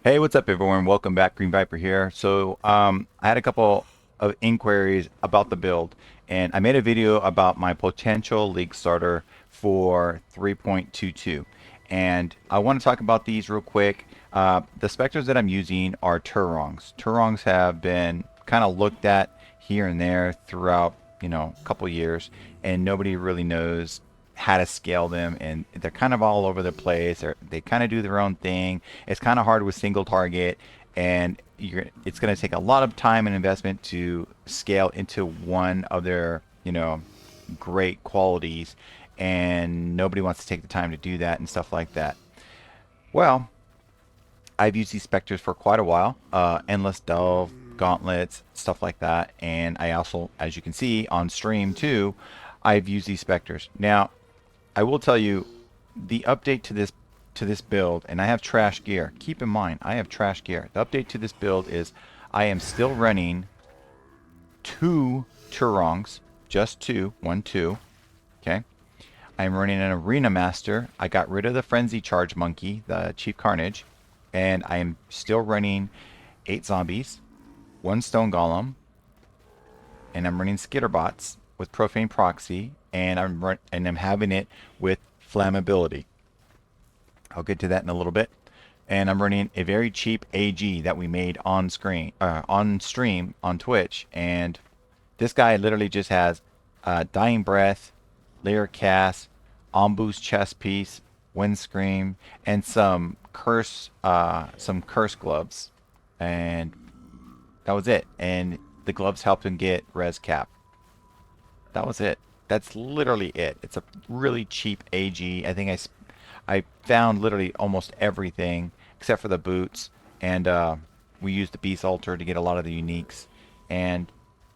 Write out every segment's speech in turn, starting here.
Hey, what's up, everyone? Welcome back. Green Viper here. I had a couple of inquiries about the build, and I made a video about my potential league starter for 3.22. And I want to talk about these real quick. The specters that I'm using are Turongs. Turongs have been kind of looked at here and there throughout, a couple years, and nobody really knows how to scale them, and they're kind of all over the place. They kind of do their own thing. It's kind of hard with single target, and it's going to take a lot of time and investment to scale into one of their great qualities, and nobody wants to take the time to do that and stuff like that. Well, I've used these specters for quite a while, endless delve, gauntlets, stuff like that, and I also, as you can see on stream too, I've used these specters. Now, I will tell you the update to this build, and I have trash gear. Keep in mind, I have trash gear. The update to this build is I am still running two Turongs, just two, one, two. Okay. I'm running an Arena Master. I got rid of the Frenzy Charge Monkey, the Chief Carnage, and I am still running 8 zombies, 1 Stone Golem, and I'm running Skitterbots with Profane Proxy, and I'm having it with Flammability. I'll get to that in a little bit. And I'm running a very cheap AG that we made on stream on Twitch, and this guy literally just has Dying Breath, Layer Cast, On Boost Chest Piece, Wind Scream, and some curse gloves, and that was it. And the gloves helped him get res cap. That was it. That's literally it. It's a really cheap AG. I think I found literally almost everything except for the boots, and we used the Beast Altar to get a lot of the uniques, and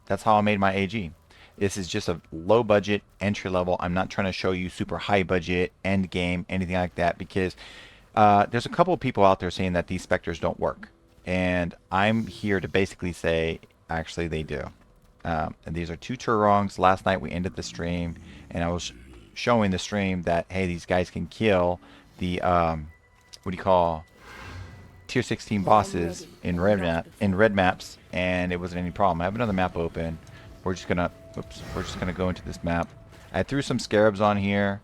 that's how I made my AG. This is just a low budget entry level. I'm not trying to show you super high budget end game, anything like that, because there's a couple of people out there saying that these specters don't work, and I'm here to basically say actually they do. And these are two Turongs. Last night we ended the stream, and I was showing the stream that hey, these guys can kill the what do you call tier 16 bosses in red maps, and it wasn't any problem. I have another map open. We're just gonna go into this map. I threw some scarabs on here,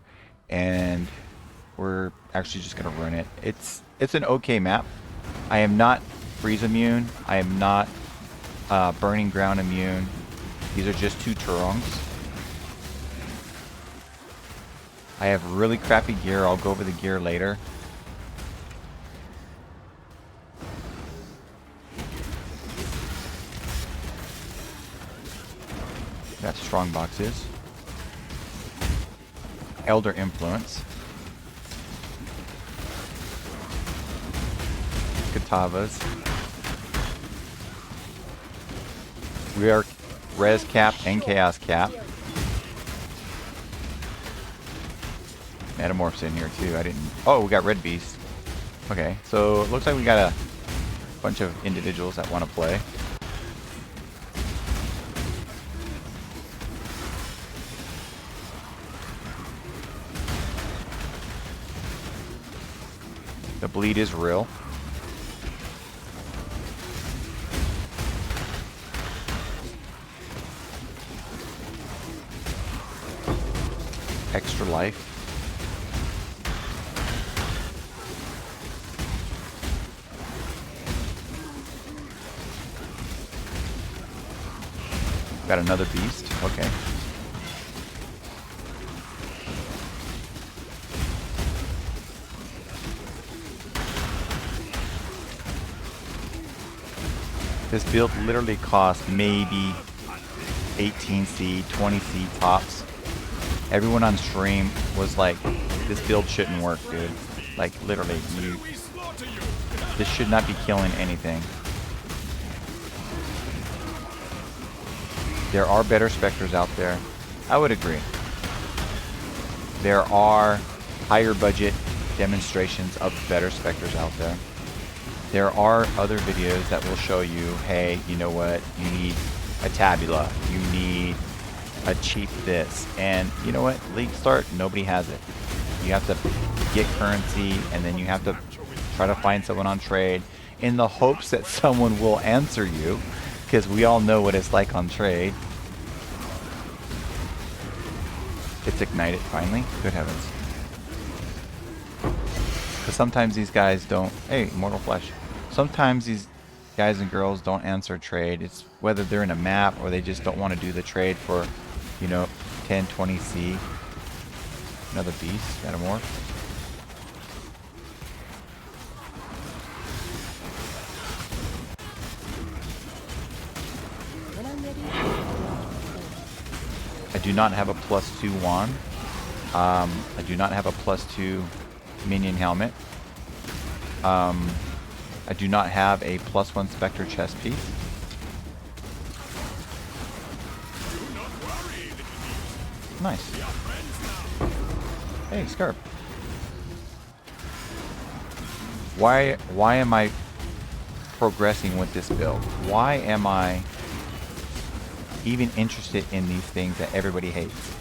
and we're actually just gonna run it. It's an okay map. I am not freeze immune. I am not burning ground immune. These are just two Turongs. I have really crappy gear. I'll go over the gear later. Got strong boxes. Elder Influence. Katavas. We are res cap and chaos cap. Metamorphs in here too. I didn't. Oh, we got red beast. Okay, so it looks like we got a bunch of individuals that want to play. The bleed is real. Extra life. Got another beast. Okay. This build literally cost maybe 18C, 20C tops. Everyone on stream was like, this build shouldn't work, dude. Like, literally, this should not be killing anything. There are better specters out there. I would agree. There are higher budget demonstrations of better specters out there. There are other videos that will show you, hey, you know what? You need a tabula. You need a cheap this. And you know what? League Start, nobody has it. You have to get currency, and then you have to try to find someone on trade. in the hopes that someone will answer you, because we all know what it's like on trade. It's ignited finally. Good heavens. Because sometimes these guys don't... Hey, Immortal Flesh. Sometimes these guys and girls don't answer trade. It's whether they're in a map or they just don't want to do the trade for, you know, 10, 20 C. Another beast. Metamorphs. I do not have a +2 wand. I do not have a +2 Minion helmet. I do not have a +1 Spectre chest piece. Nice. Hey, Scarp. Why am I progressing with this build? Why am I even interested in these things that everybody hates?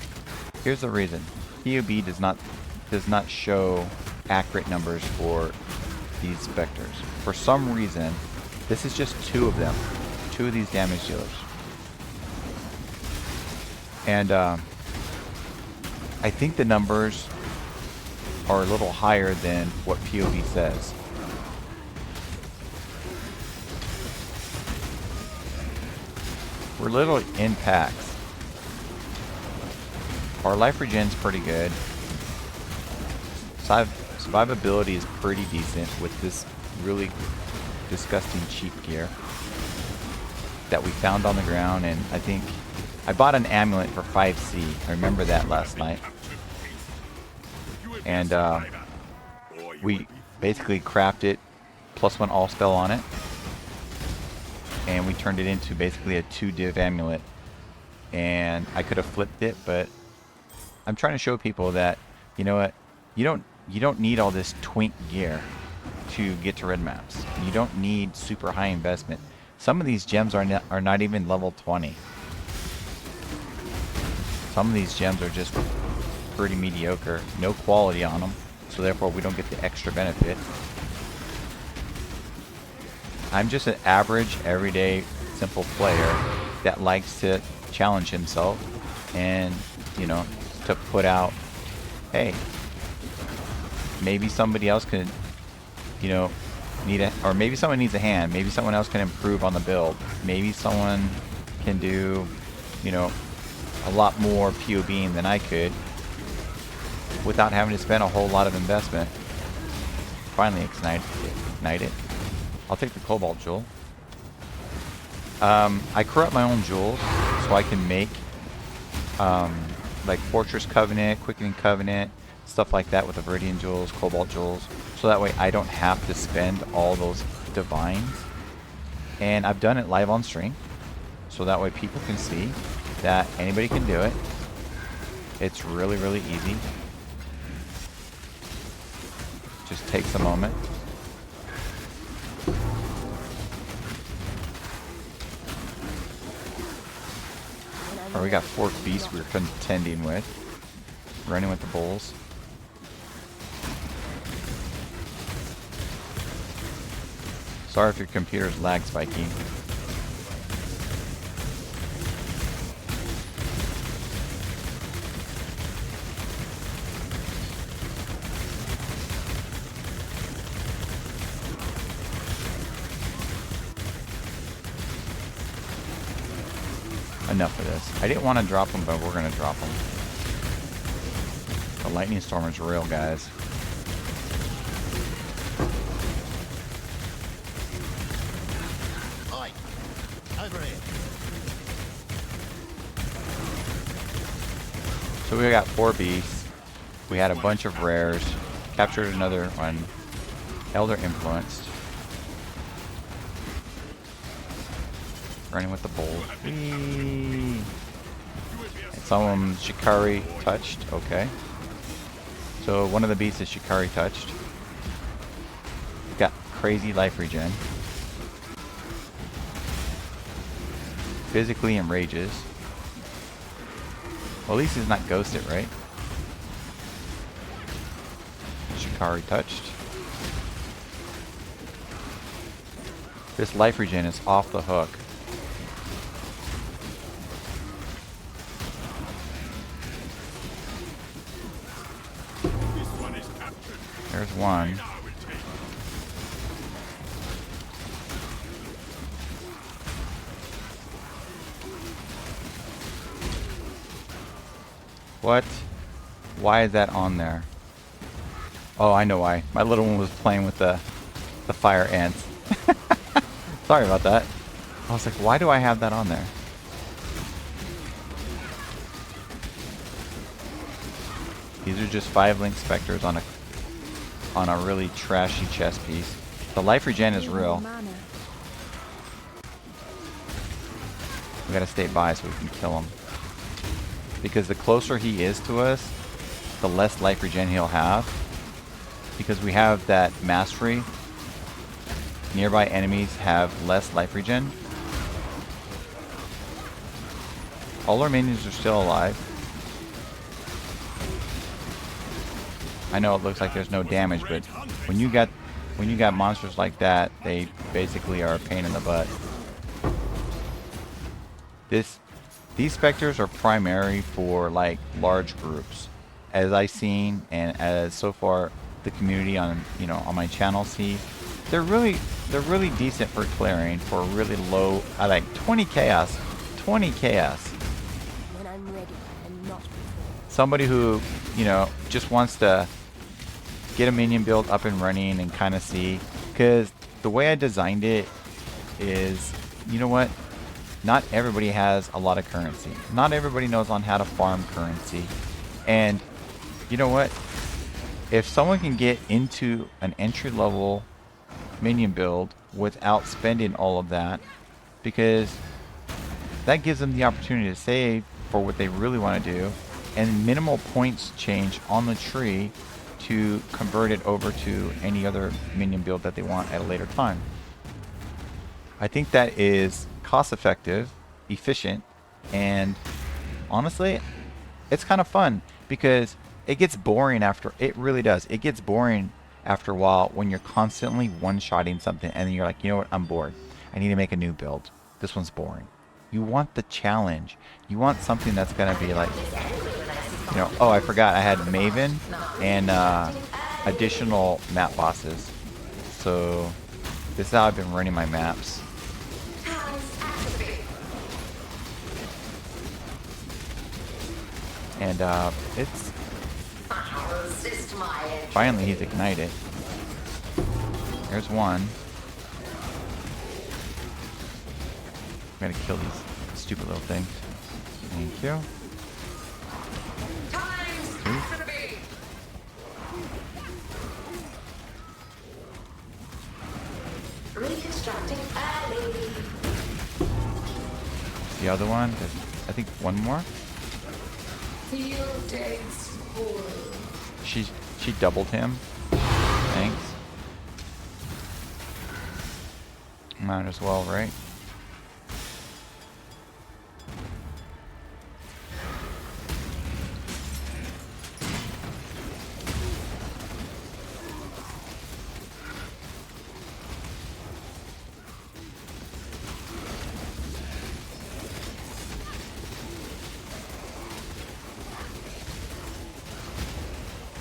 Here's the reason. POE does not show accurate numbers for these specters. For some reason, this is just 2 of them. 2 of these damage dealers. And I think the numbers are a little higher than what POE says. We're literally in packs. Our life regen's pretty good. Survivability is pretty decent with this really disgusting cheap gear that we found on the ground, and I think I bought an amulet for 5C. I remember that last night. And we basically crafted +1 all spell on it, and we turned it into basically a 2-div amulet. And I could have flipped it, but I'm trying to show people that, you know what, you don't need all this twink gear to get to red maps. You don't need super high investment. Some of these gems are not even level 20. Some of these gems are just pretty mediocre. No quality on them, so therefore we don't get the extra benefit. I'm just an average, everyday, simple player that likes to challenge himself and, you know, to put out, hey, maybe somebody else could, you know, or maybe someone needs a hand. Maybe someone else can improve on the build. Maybe someone can do, you know, a lot more POBing than I could without having to spend a whole lot of investment. Finally ignite it. I'll take the Cobalt Jewel. I corrupt my own jewels so I can make like Fortress Covenant, Quickening Covenant, stuff like that with the Viridian Jewels, Cobalt Jewels, so that way I don't have to spend all those divines. And I've done it live on stream, so that way people can see that anybody can do it. It's really, really easy. Just takes a moment. Or we got 4 beasts we're contending with. Running with the bulls. Sorry if your computer's lag spiking. Enough of this. I didn't want to drop them, but we're going to drop them. The lightning storm is real, guys. Oi. Over here. So we got 4 beasts. We had a bunch of rares. Captured another one. Elder Influenced. Running with the bulls. And some of them Shikari touched. Okay. So one of the beasts is Shikari touched. We've got crazy life regen. Physically enrages. Well, at least he's not ghosted, right? Shikari touched. This life regen is off the hook. There's one. What? Why is that on there? Oh, I know why. My little one was playing with the fire ants. Sorry about that. I was like, why do I have that on there? These are just 5 link specters on a really trashy chess piece. The life regen is real. We gotta stay by so we can kill him. Because the closer he is to us, the less life regen he'll have. Because we have that mastery, nearby enemies have less life regen. All our minions are still alive. I know it looks like there's no damage, but when you got monsters like that, they basically are a pain in the butt. These specters are primary for like large groups, as I've seen, and as so far the community on on my channel see. They're really decent for clearing for really low. I like 20 chaos. 20 chaos. When I'm ready and not before. Somebody who just wants to get a minion build up and running and kind of see, because the way I designed it is, you know what? Not everybody has a lot of currency. Not everybody knows on how to farm currency. And you know what? If someone can get into an entry-level minion build without spending all of that, because that gives them the opportunity to save for what they really want to do, and minimal points change on the tree to convert it over to any other minion build that they want at a later time. I think that is cost effective, efficient, and honestly, it's kind of fun because it gets boring after, it really does. It gets boring after a while when you're constantly one-shotting something and then you're like, you know what, I'm bored. I need to make a new build. This one's boring. You want the challenge. You want something that's going to be like, oh, I forgot I had Maven and additional map bosses. So this is how I've been running my maps. And it's finally he's ignited. There's one. I'm gonna kill these stupid little things. Thank you. The other one, there's, I think one more. She doubled him. Thanks. Might as well, right?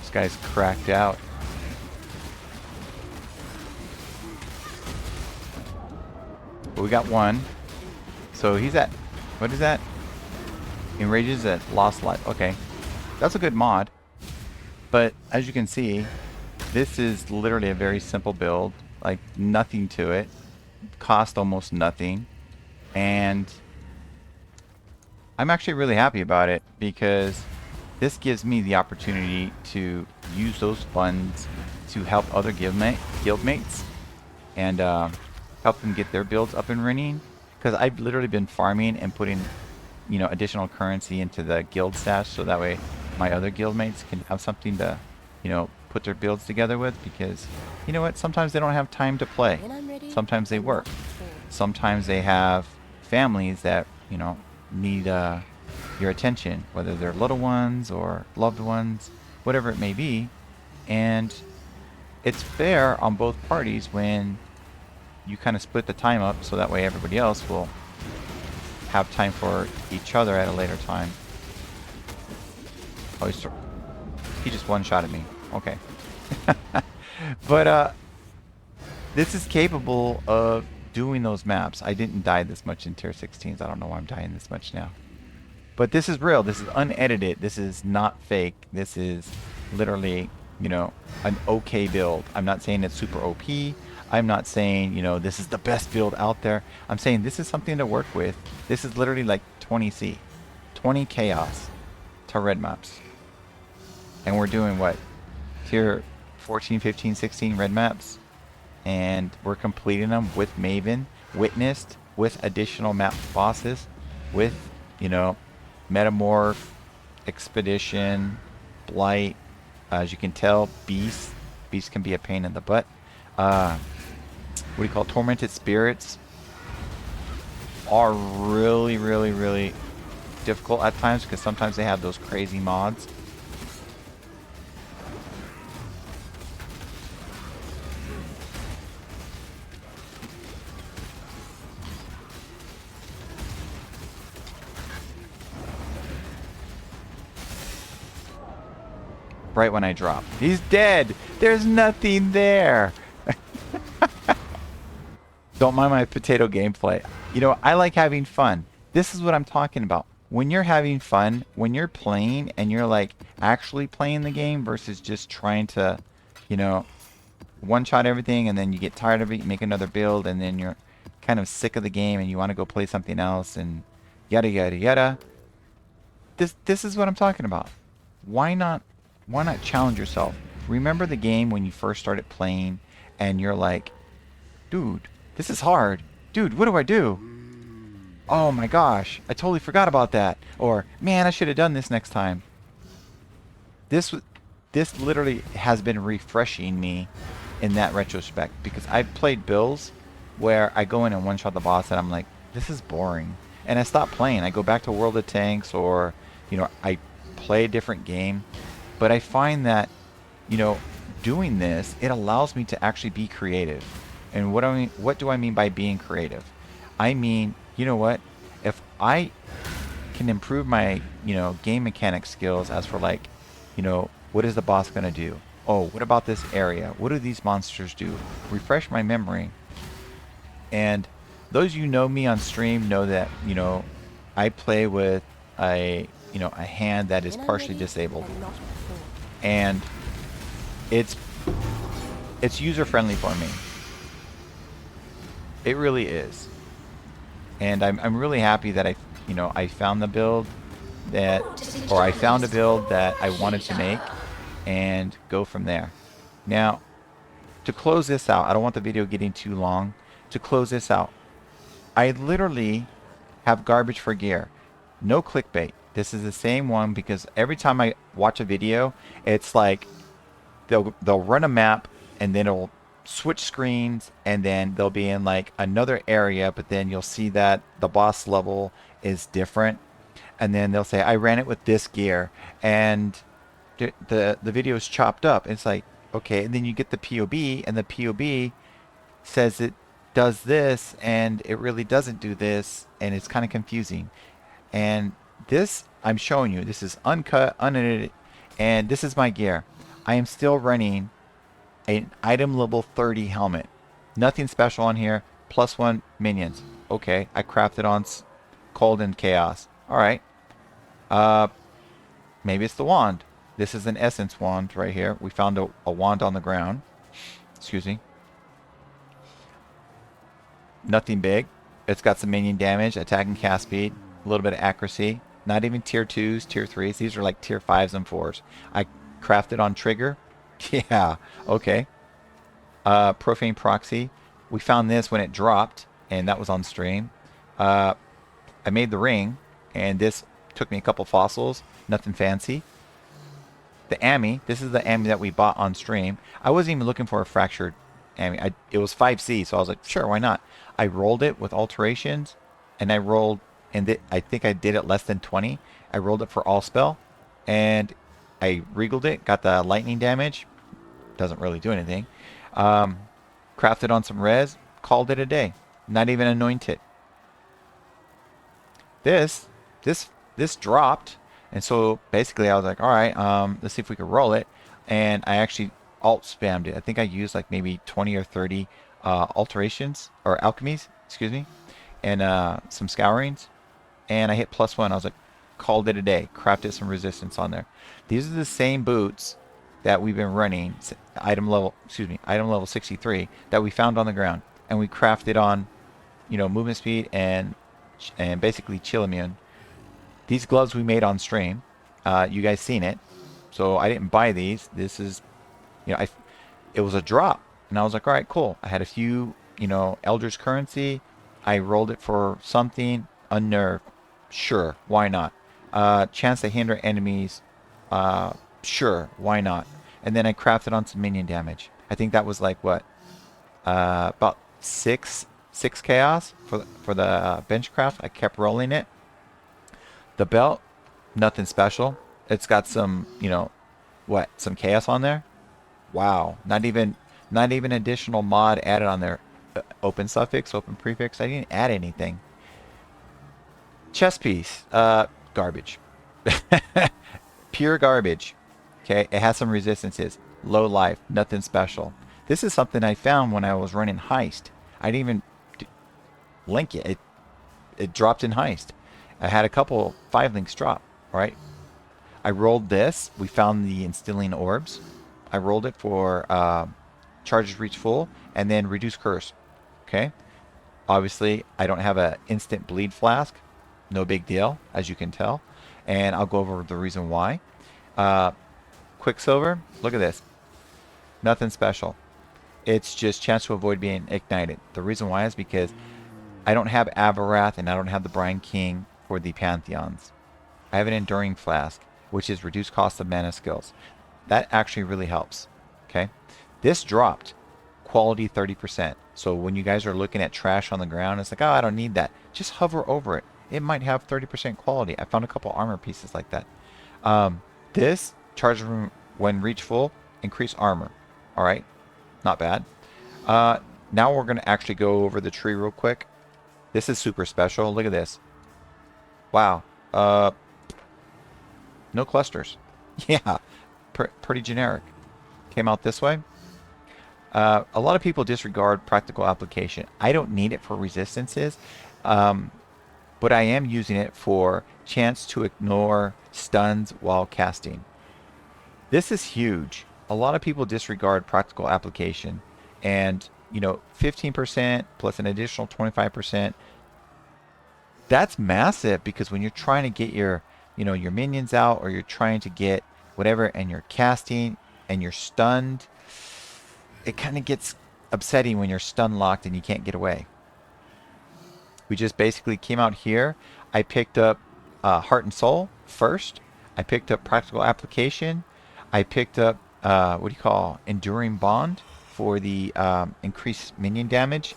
This guy's cracked out. But we got one. So he's at, what is that? Enrages at lost life. Okay. That's a good mod. But as you can see, this is literally a very simple build. Like nothing to it. Cost almost nothing. And I'm actually really happy about it because this gives me the opportunity to use those funds to help other guildmates and help them get their builds up and running. Because I've literally been farming and putting, additional currency into the guild stash, so that way my other guildmates can have something to, put their builds together with. Because, you know what? Sometimes they don't have time to play. Sometimes they work. Sometimes they have families that, need your attention, whether they're little ones or loved ones, whatever it may be. And it's fair on both parties when you kind of split the time up so that way everybody else will have time for each other at a later time. Oh, he just one-shotted me. Okay. But this is capable of doing those maps. I didn't die this much in tier 16s. I don't know why I'm dying this much now. But this is real. This is unedited. This is not fake. This is literally, you know, an okay build. I'm not saying it's super OP. I'm not saying, you know, this is the best build out there. I'm saying this is something to work with. This is literally like 20C. 20 chaos to red maps. And we're doing what? Tier 14, 15, 16 red maps. And we're completing them with Maven, witnessed, with additional map bosses, with, you know, Metamorph, Expedition, Blight. As you can tell, Beast. Beast can be a pain in the butt. What do you call it? Tormented Spirits are really, really, really difficult at times because sometimes they have those crazy mods. Right when I drop. He's dead! There's nothing there! Don't mind my potato gameplay. You know, I like having fun. This is what I'm talking about. When you're having fun, when you're playing and you're like actually playing the game versus just trying to, you know, one-shot everything and then you get tired of it, you make another build and then you're kind of sick of the game and you want to go play something else and yada yada yada. This is what I'm talking about. Why not challenge yourself? Remember the game when you first started playing and you're like, dude, this is hard. Dude, what do I do? Oh my gosh, I totally forgot about that. Or, man, I should have done this next time. This literally has been refreshing me in that retrospect because I've played builds where I go in and one-shot the boss and I'm like, this is boring. And I stop playing. I go back to World of Tanks or, you know, I play a different game. But I find that, you know, doing this, it allows me to actually be creative. And what do I mean by being creative? I mean, you know what? If I can improve my, you know, game mechanic skills as for like, you know, what is the boss going to do? Oh, what about this area? What do these monsters do? Refresh my memory. And those you know me on stream know that, you know, I play with a, you know, a hand that is partially disabled. And it's user friendly for me. It really is. And I'm really happy that I found the build that, or I found a build that I wanted to make and go from there. Now, to close this out, I don't want the video getting too long. To close this out, I literally have garbage for gear. No clickbait. This is the same one because every time I watch a video, it's like they'll run a map and then it'll switch screens and then they'll be in like another area, but then you'll see that the boss level is different. And then they'll say, I ran it with this gear and the video is chopped up. It's like, okay, and then you get the POB and the POB says it does this and it really doesn't do this, and it's kind of confusing. And this I'm showing you, this is uncut, unedited, and this is my gear. I am still running an item level 30 helmet. Nothing special on here. +1 minions. Okay, I crafted on cold and chaos. Alright. Maybe it's the wand. This is an essence wand right here. We found a wand on the ground. Excuse me. Nothing big. It's got some minion damage, attack and cast speed, a little bit of accuracy. Not even tier 2s, tier 3s. These are like tier 5s and 4s. I crafted on trigger. Yeah, okay. Profane proxy. We found this when it dropped, and that was on stream. I made the ring, and this took me a couple fossils. Nothing fancy. The Ami. This is the Ami that we bought on stream. I wasn't even looking for a fractured Ami. It was 5C, so I was like, sure, why not? I rolled it with alterations, and I rolled, and I think I did it less than 20. I rolled it for all spell, and I regaled it, got the lightning damage. Doesn't really do anything. Crafted on some res, called it a day. Not even anointed. This, this dropped, and so basically I was like, all right, let's see if we can roll it, and I actually alt spammed it. I think I used like maybe 20 or 30 alterations or alchemies, excuse me, and some scourings, and I hit +1. I was like, called it a day. Crafted some resistance on there. These are the same boots that we've been running, item level 63, that we found on the ground, and we crafted on, you know, movement speed and basically chill immune. These gloves we made on stream. You guys seen it. So I didn't buy these. This is, you know, it was a drop, and I was like, all right, cool. I had a few, you know, Eldritch currency. I rolled it for something. Unnerved. Sure, why not? Chance to hinder enemies. Sure, why not? And then I crafted on some minion damage. I think that was like what? About six chaos for the bench craft. I kept rolling it. The belt, nothing special. It's got some, you know, what? Some chaos on there. Wow, not even additional mod added on there. Open suffix, open prefix. I didn't add anything. Chest piece, garbage. Pure garbage. Okay, it has some resistances. Low life, nothing special. This is something I found when I was running Heist. I didn't even link it. It dropped in Heist. I had a couple 5 links drop, right? I rolled this. We found the instilling orbs. I rolled it for charges reach full and then reduce curse. Okay. Obviously, I don't have an instant bleed flask. No big deal, as you can tell. And I'll go over the reason why. Quicksilver, look at this. Nothing special. It's just chance to avoid being ignited. The reason why is because I don't have Avarath and I don't have the Brine King for the Pantheons. I have an Enduring Flask, which is reduced cost of mana skills. That actually really helps. Okay. This dropped quality 30%. So when you guys are looking at trash on the ground, it's like, oh, I don't need that. Just hover over it. It might have 30% quality. I found a couple armor pieces like that. This charges when reach full, increase armor. All right. Not bad. Now we're going to actually go over the tree real quick. This is super special. Look at this. Wow. No clusters. Yeah. Pretty generic. Came out this way. A lot of people disregard practical application. I don't need it for resistances, but I am using it for chance to ignore stuns while casting. This is huge. A lot of people disregard practical application, and you know, 15% plus an additional 25%. That's massive, because when you're trying to get your, you know, your minions out, or you're trying to get whatever, and you're casting and you're stunned, it kind of gets upsetting when you're stun locked and you can't get away. We just basically came out here. I picked up Heart and Soul first. I picked up Practical Application. I picked up what do you call Enduring Bond for the increased minion damage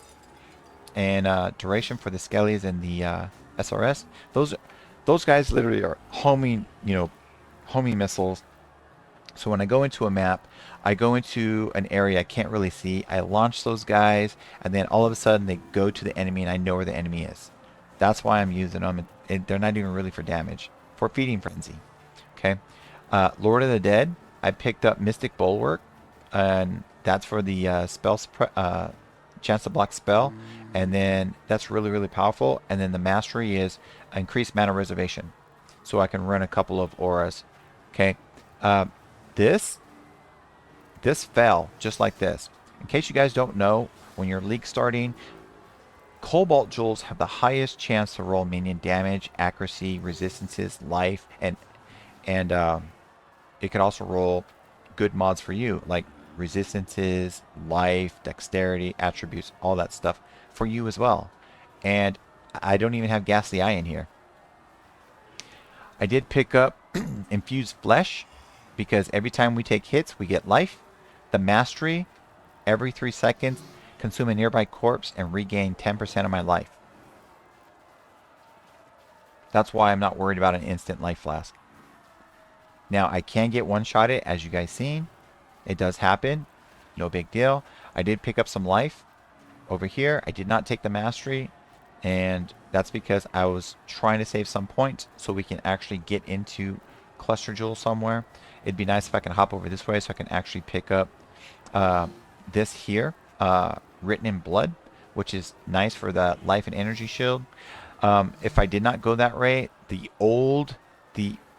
and duration for the Skellies and the SRS. Those guys literally are homing, you know, homing missiles. So when I go into a map, I go into an area I can't really see. I launch those guys, and then all of a sudden they go to the enemy, and I know where the enemy is. That's why I'm using them. They're not even really for damage. For Feeding Frenzy. Okay. Lord of the Dead, I picked up Mystic Bulwark, and that's for the chance to block spell. And then that's really, really powerful. And then the Mastery is increased mana reservation. So I can run a couple of auras. Okay. This fell just like this. In case you guys don't know, when you're league starting, Cobalt Jewels have the highest chance to roll minion damage, accuracy, resistances, life, and it could also roll good mods for you, like resistances, life, dexterity, attributes, all that stuff for you as well. And I don't even have Ghastly Eye in here. I did pick up Infused Flesh, because every time we take hits, we get life. The Mastery, every 3 seconds, consume a nearby corpse and regain 10% of my life. That's why I'm not worried about an instant life flask. Now, I can get one-shotted, as you guys seen. It does happen. No big deal. I did pick up some life. Over here, I did not take the mastery, and that's because I was trying to save some points so we can actually get into Cluster Jewel somewhere. It'd be nice if I can hop over this way so I can actually pick up uh, this here, written in blood, which is nice for the life and energy shield. If I did not go that way, the old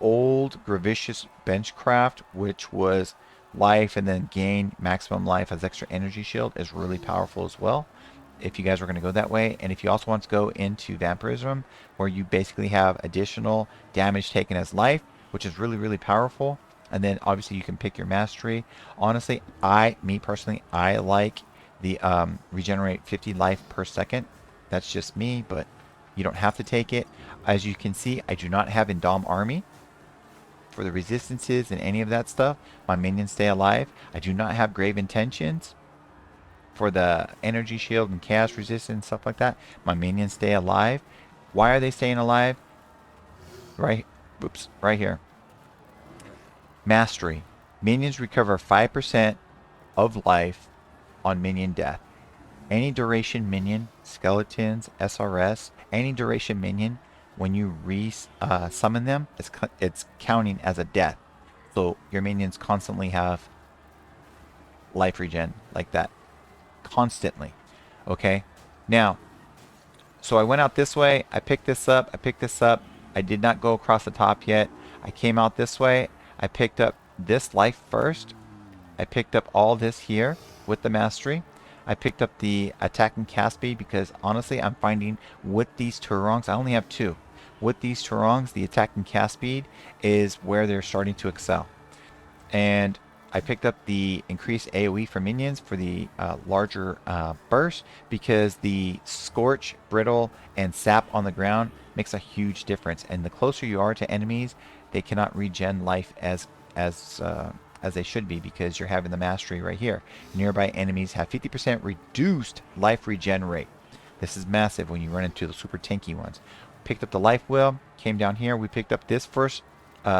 Gravicious Benchcraft, which was life and then gain maximum life as extra energy shield, is really powerful as well. If you guys are going to go that way, and if you also want to go into Vampirism, where you basically have additional damage taken as life, which is really, really powerful. And then obviously you can pick your mastery. Honestly, me personally, I like the regenerate 50 life per second. That's just me, but you don't have to take it. As you can see, I do not have Indom Army for the resistances and any of that stuff. My minions stay alive. I do not have Grave Intentions for the energy shield and chaos resistance, stuff like that. My minions stay alive. Why are they staying alive? Right, oops, right here. Mastery. Minions recover 5% of life on minion death. Any duration minion, skeletons, SRS, any duration minion, when you summon them, it's counting as a death. So your minions constantly have life regen like that. Constantly. Okay? Now, so I went out this way. I picked this up. I did not go across the top yet. I came out this way. I picked up this life first. I picked up all this here with the mastery. I picked up the attack and cast speed because honestly I'm finding with these Turongs, I only have 2. With these Turongs, the attack and cast speed is where they're starting to excel. And I picked up the increased AoE for minions for the larger burst because the Scorch, Brittle, and Sap on the ground makes a huge difference. And the closer you are to enemies, they cannot regen life as they should be because you're having the mastery right here. Nearby enemies have 50% reduced life regen rate. This is massive when you run into the super tanky ones. Picked up the life wheel, came down here. We picked up this first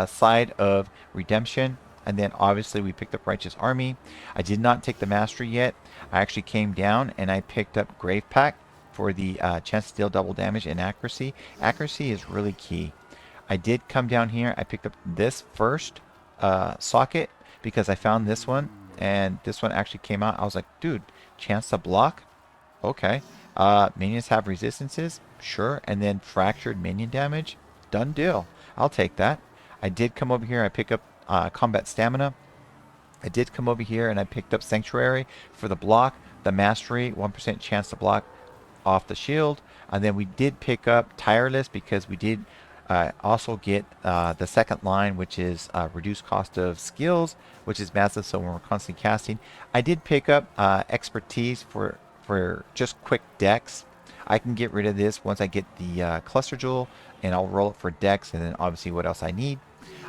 side of redemption, and then obviously we picked up Righteous Army. I did not take the mastery yet. I actually came down and I picked up Grave Pack for the chance to deal double damage and accuracy. Accuracy is really key. I did come down here. I picked up this first socket because I found this one, and this one actually came out. I was like, dude, chance to block? Okay. Minions have resistances? Sure. And then fractured minion damage? Done deal. I'll take that. I did come over here. I pick up combat stamina. I did come over here and I picked up Sanctuary for the block, the mastery, 1% chance to block off the shield. And then we did pick up Tireless because we did also get the second line, which is reduced cost of skills, which is massive, so when we're constantly casting. I did pick up expertise for just quick decks. I can get rid of this once I get the cluster jewel, and I'll roll it for decks, and then obviously what else I need.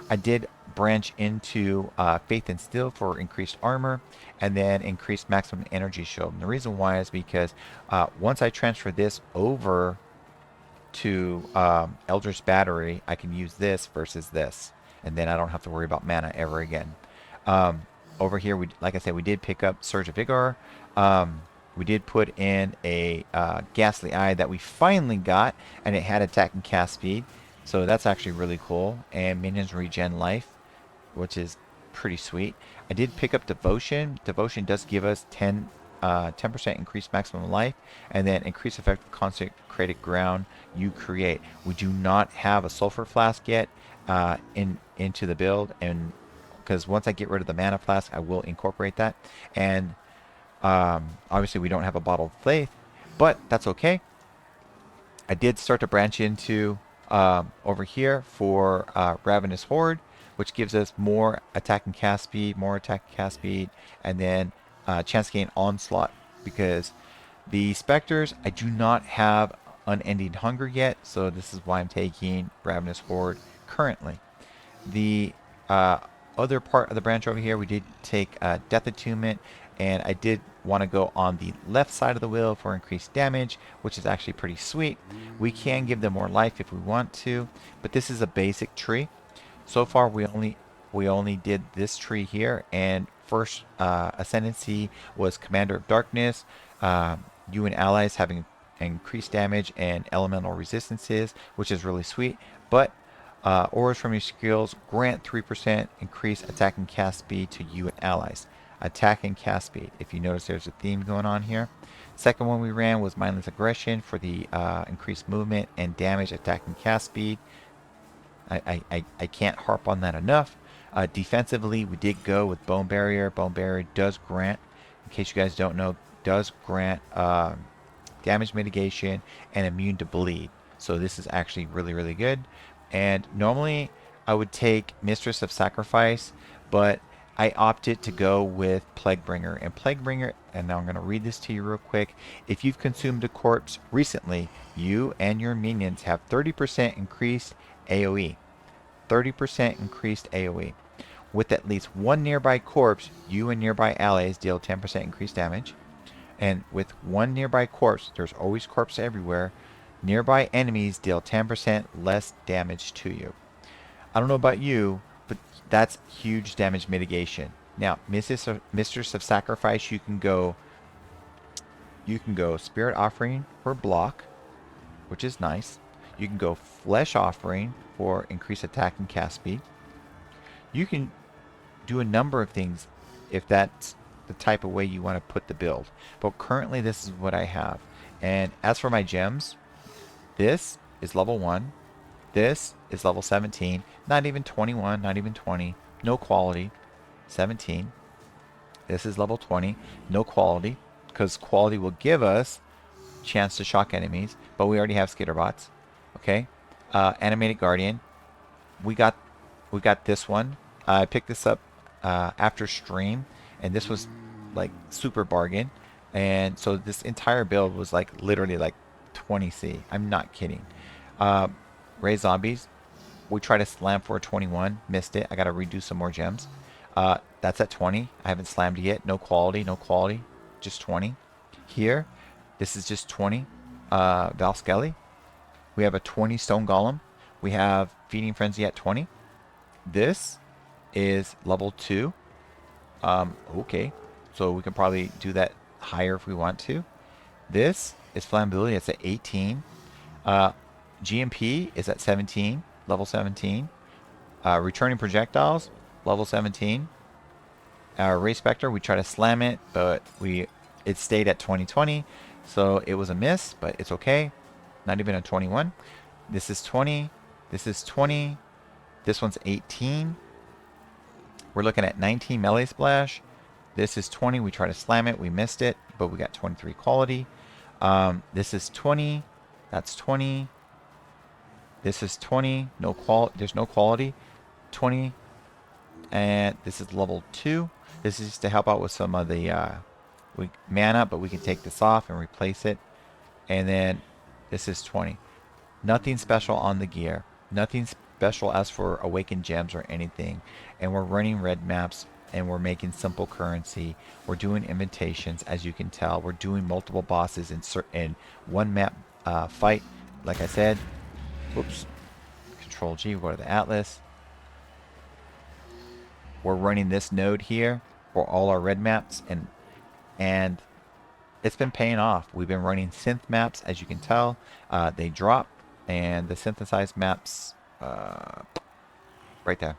I did branch into Faith and Steel for increased armor, and then increased maximum energy shield. And the reason why is because once I transfer this over to Eldritch Battery, I can use this versus this, and then I don't have to worry about mana ever again. Over here, like I said, we did pick up Surge of Vigor. We did put in a Ghastly Eye that we finally got, and it had attack and cast speed, so that's actually really cool. And minions regen life, which is pretty sweet. I did pick up Devotion. Devotion does give us 10% increased maximum life, and then increased effect of consecrated ground you create. We do not have a sulfur flask yet into the build, and because once I get rid of the mana flask, I will incorporate that. And obviously we don't have a bottle of faith, but that's okay. I did start to branch into over here for Ravenous Horde, which gives us more attack and cast speed, and then chance to gain onslaught, because the specters, I do not have unending hunger yet, so this is why I'm taking Ravenous Horde currently. The other part of the branch over here, we did take Death Attunement, and I did want to go on the left side of the wheel for increased damage, which is actually pretty sweet. We can give them more life if we want to, but this is a basic tree. So far we only did this tree here, and first ascendancy was Commander of Darkness, you and allies having increased damage and elemental resistances, which is really sweet. But auras from your skills grant 3% increased attack and cast speed to you and allies. Attack and cast speed. If you notice, there's a theme going on here. Second one we ran was mindless aggression for the increased movement and damage, attack and cast speed. I can't harp on that enough. Defensively, we did go with Bone Barrier. Bone Barrier does grant, in case you guys don't know, does grant damage mitigation and immune to bleed. So this is actually really, really good. And normally I would take Mistress of Sacrifice, but I opted to go with Plaguebringer. And Plaguebringer, and now I'm going to read this to you real quick. If you've consumed a corpse recently, you and your minions have 30% increased AoE. 30% increased AoE. With at least one nearby corpse, you and nearby allies deal 10% increased damage. And with one nearby corpse, there's always corpse everywhere, nearby enemies deal 10% less damage to you. I don't know about you, but that's huge damage mitigation. Now, Mistress of Sacrifice, you can go Spirit Offering for block, which is nice. You can go Flesh Offering for increased attack and cast speed. You can do a number of things if that's the type of way you want to put the build. But currently this is what I have. And as for my gems, this is level 1. This is level 17. Not even 21, not even 20. No quality. 17. This is level 20. No quality. Because quality will give us chance to shock enemies. But we already have Skitterbots. Okay. Animated Guardian. We got this one. I picked this up after stream. And this was like super bargain. And so this entire build was like literally like 20C. I'm not kidding. Raise Zombies. We tried to slam for a 21. Missed it. I got to redo some more gems. That's at 20. I haven't slammed it yet. No quality. No quality. Just 20. Here. This is just 20. Valskelly. We have a 20 Stone Golem. We have Feeding Frenzy at 20. This is level 2. Okay. So we can probably do that higher if we want to. This is Flammability. It's at 18. GMP is at 17. Level 17. Returning Projectiles. Level 17. Ray Spectre, we tried to slam it, but it stayed at 2020. So it was a miss, but it's okay. Not even a 21. This is 20. This is 20. This one's 18. We're looking at 19 Melee Splash. This is 20. We tried to slam it. We missed it, but we got 23 quality. This is 20. That's 20. This is 20. No quality. There's no quality. 20. And this is level 2. This is just to help out with some of the mana, but we can take this off and replace it. And then this is 20. Nothing special on the gear. Nothing special as for awakened gems or anything. And we're running red maps and we're making simple currency. We're doing invitations, as you can tell. We're doing multiple bosses in one map fight. Like I said, whoops, Control G, go to the Atlas. We're running this node here for all our red maps, and it's been paying off. We've been running synth maps, as you can tell. They drop, and the synthesized maps right there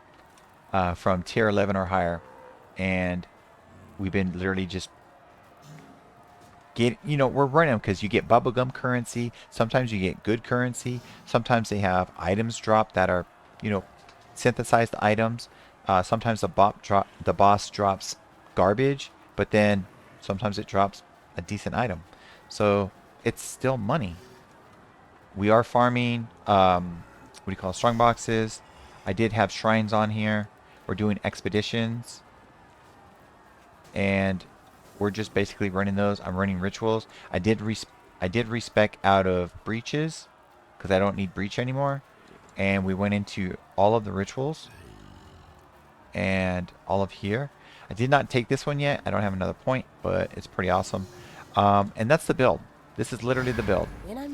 from tier 11 or higher, and we've been literally just we're running them because you get bubblegum currency. Sometimes you get good currency. Sometimes they have items drop that are synthesized items. Sometimes the boss drops garbage, but then sometimes it drops a decent item. So it's still money. We are farming, what do you call it, strong boxes. I did have shrines on here. We're doing expeditions. And we're just basically running those. I'm running rituals. I did respec out of breaches because I don't need breach anymore. And we went into all of the rituals. And all of here. I did not take this one yet. I don't have another point, but it's pretty awesome. And that's the build. This is literally the build.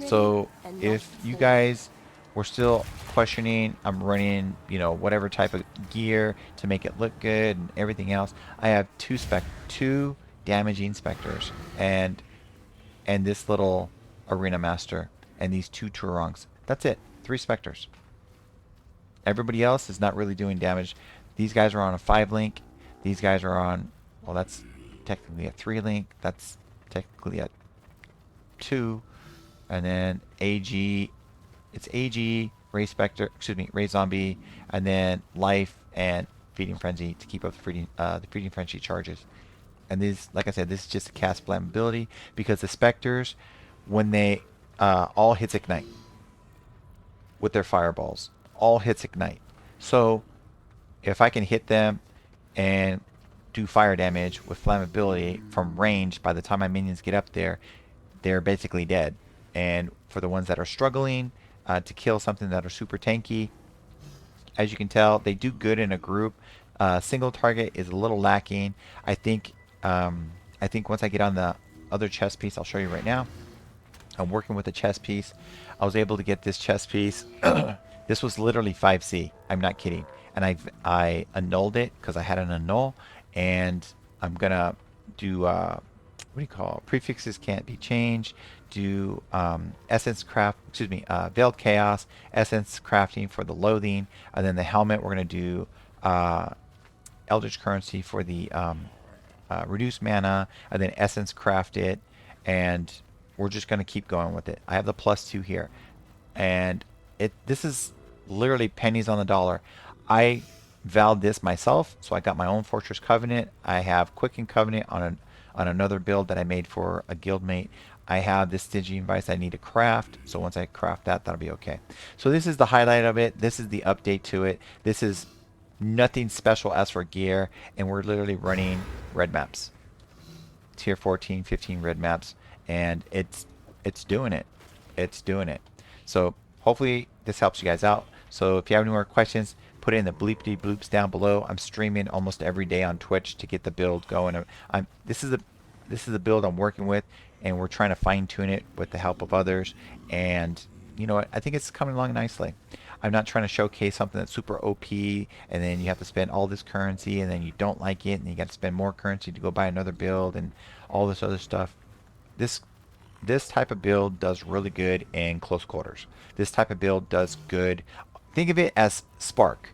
So if you guys were still questioning, I'm running, whatever type of gear to make it look good and everything else. I have two damaging specters, and and this little Arena Master, and these 2 Turongs. That's it. 3 Spectres. Everybody else is not really doing damage. These guys are on a 5 link. These guys are on, well, that's technically a 3 link. That's technically a 2. And then AG, it's AG, Ray Spectre, excuse me, Ray Zombie, and then Life and Feeding Frenzy to keep up the Feeding Frenzy charges. And these, like I said, this is just a cast flammability because the Spectres, when they all hits ignite with their fireballs, all hits ignite. So if I can hit them and do fire damage with flammability from range, by the time my minions get up there, they're basically dead. And for the ones that are struggling to kill something that are super tanky, as you can tell, they do good in a group. Single target is a little lacking. I think once I get on the other chess piece, I'll show you right now. I'm working with a chess piece. I was able to get this chess piece. This was literally 5C. I'm not kidding. And I annulled it because I had an annul. And I'm gonna do what do you call it? Prefixes can't be changed. Do essence craft. Excuse me. Veiled chaos. Essence crafting for the loathing. And then the helmet we're gonna do eldritch currency for the reduced mana. And then essence craft it. And we're just gonna keep going with it. I have the +2 here, and this is literally pennies on the dollar. I vowed this myself, so I got my own Fortress Covenant. I have Quicken Covenant on another build that I made for a guildmate. I have this Stygian Vice I need to craft, so once I craft that, that'll be okay. So this is the highlight of it. This is the update to it. This is nothing special as for gear, and we're literally running red maps. Tier 14, 15 red maps, and it's doing it. It's doing it. So hopefully this helps you guys out. So if you have any more questions, put it in the bleepity bloops down below. I'm streaming almost every day on Twitch to get the build going. This is the build I'm working with, and we're trying to fine tune it with the help of others. And you know what? I think it's coming along nicely. I'm not trying to showcase something that's super OP, and then you have to spend all this currency, and then you don't like it, and you got to spend more currency to go buy another build, and all this other stuff. This type of build does really good in close quarters. This type of build does good. Think of it as Spark,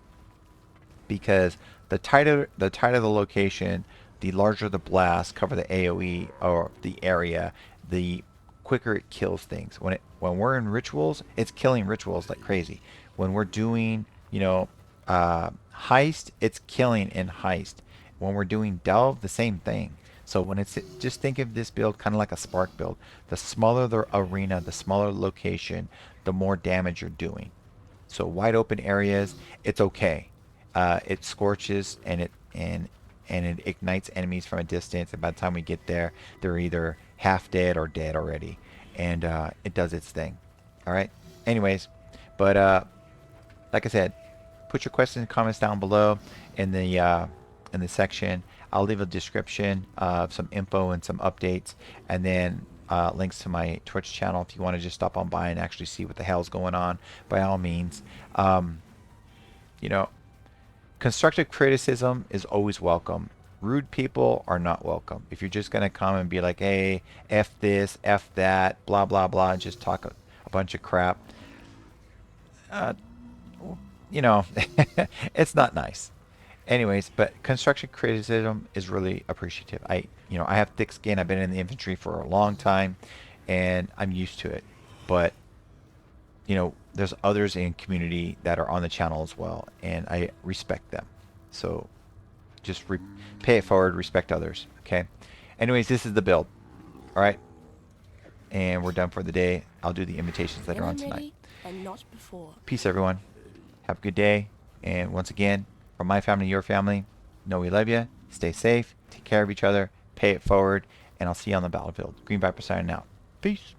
because the tighter the location, the larger the blast, cover the AOE or the area, the quicker it kills things. When we're in rituals, it's killing rituals like crazy. When we're doing, heist, it's killing in heist. When we're doing delve, the same thing. So when it's, just think of this build kind of like a Spark build. The smaller the arena, the smaller location, the more damage you're doing. So wide open areas, it's okay. It scorches and it ignites enemies from a distance, and by the time we get there, they're either half dead or dead already. And it does its thing. All right. Anyways, but like I said, put your questions and comments down below in the section. I'll leave a description of some info and some updates, and then links to my Twitch channel if you want to just stop on by and actually see what the hell's going on. By all means, constructive criticism is always welcome. Rude people are not welcome. If you're just going to come and be like, hey, F this, F that, blah, blah, blah, and just talk a bunch of crap, it's not nice. Anyways, but constructive criticism is really appreciative. I have thick skin. I've been in the infantry for a long time, and I'm used to it. But, there's others in community that are on the channel as well, and I respect them. So just pay it forward, respect others, okay? Anyways, this is the build, all right? And we're done for the day. I'll do the invitations later on tonight. And not before. Peace, everyone. Have a good day. And once again, from my family, your family, know we love you. Stay safe. Take care of each other. Pay it forward. And I'll see you on the battlefield. Green Viper signing out. Peace.